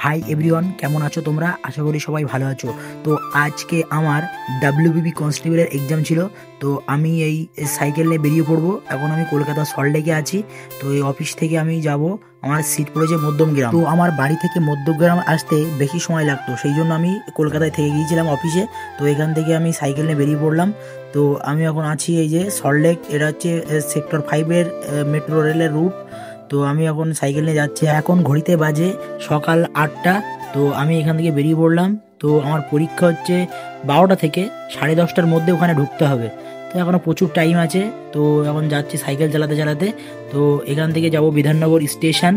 Hi everyone, কেমন আছো তোমরা? আশা করি সবাই ভালো আছো। তো আজকে আমার ডাব্লিউবিপি কনস্টেবলের এক্সাম ছিল। তো আমি এই সাইকেল নিয়ে বেরিয়ে পড়বো। এখন আমি কলকাতা সল্টলেকে আছি। তো এই অফিস থেকে আমি যাব, আমার সিট পড়েছে মধ্যমগ্রাম। তো আমার বাড়ি থেকে মধ্যমগ্রাম আসতে বেশি সময় লাগতো, সেই জন্য আমি কলকাতায় থেকে গিয়েছিলাম অফিসে। তো এখান থেকে আমি সাইকেল নিয়ে বেরিয়ে পড়লাম। তো আমি এখন আছি এই যে সল্টলেক, এটা হচ্ছে সেক্টর 5-এর মেট্রো রেলের রুট। তো আমি এখন সাইকেল নিয়ে যাচ্ছি। এখন ঘড়িতে বাজে সকাল 8টা। তো আমি এখান থেকে বেরিয়ে পড়লাম। তো আমার পরীক্ষা হচ্ছে 12টা থেকে 10:30টার মধ্যে ওখানে ঢুকতে হবে। তো এখনও প্রচুর টাইম আছে। তো এখন যাচ্ছি সাইকেল চালাতে চালাতে। তো এখান থেকে যাব বিধাননগর স্টেশন।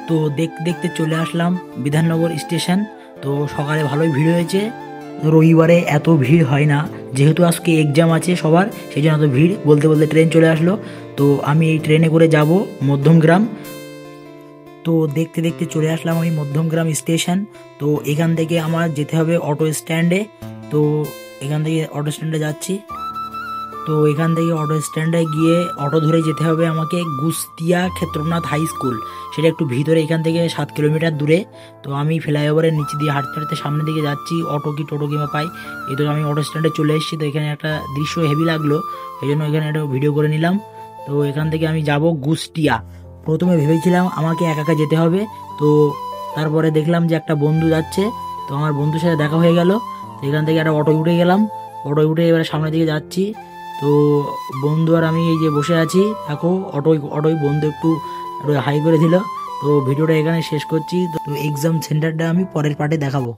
তো দেখতে দেখতে চলে আসলাম বিধাননগর স্টেশন। তো সকালে ভালোই ভিড় হয়েছে। রবিবারে এত ভিড় হয় না, যেহেতু আজকে এক্সাম আছে সবার, সেই জন্য এত ভিড়। বলতে বলতে ট্রেন চলে আসলো। তো আমি এই ট্রেনে করে যাব মধ্যমগ্রাম। তো দেখতে দেখতে চলে আসলাম আমি মধ্যমগ্রাম স্টেশন। তো এখান থেকে আমার যেতে হবে অটো স্ট্যান্ডে। তো এখান থেকে অটো স্ট্যান্ডে যাচ্ছি। তো এখান থেকে অটো স্ট্যান্ডে গিয়ে অটো ধরে যেতে হবে আমাকে গুস্তিয়া ক্ষেত্রনাথ হাই স্কুল। সেটা একটু ভিতরে, এখান থেকে 7 কিলোমিটার দূরে। তো আমি ফ্লাইওভারের নিচে দিয়ে হাঁটতে হাঁটতে সামনের দিকে যাচ্ছি, অটো কি টোটো কিংবা পাই। এই তো আমি অটো স্ট্যান্ডে চলে এসেছি। তো এখানে একটা দৃশ্য হেভি লাগলো, এই জন্য এখানে একটা ভিডিও করে নিলাম। তো এখান থেকে আমি যাব গুস্টিয়া। প্রথমে ভেবেছিলাম আমাকে একা একা যেতে হবে। তো তারপরে দেখলাম যে একটা বন্ধু যাচ্ছে। তো আমার বন্ধুর সাথে দেখা হয়ে গেল। তো এখান থেকে একটা অটোয় উঠে গেলাম। অটোয় উঠে এবারে সামনের দিকে যাচ্ছি। তো বন্ধু আর আমি এই যে বসে আছি, দেখো অটোয় অটোয় বন্ধু একটু একটু হাই করে দিল। তো ভিডিওটা এখানে শেষ করছি। তো এক্সাম সেন্টারটা আমি পরের পার্টে দেখাবো।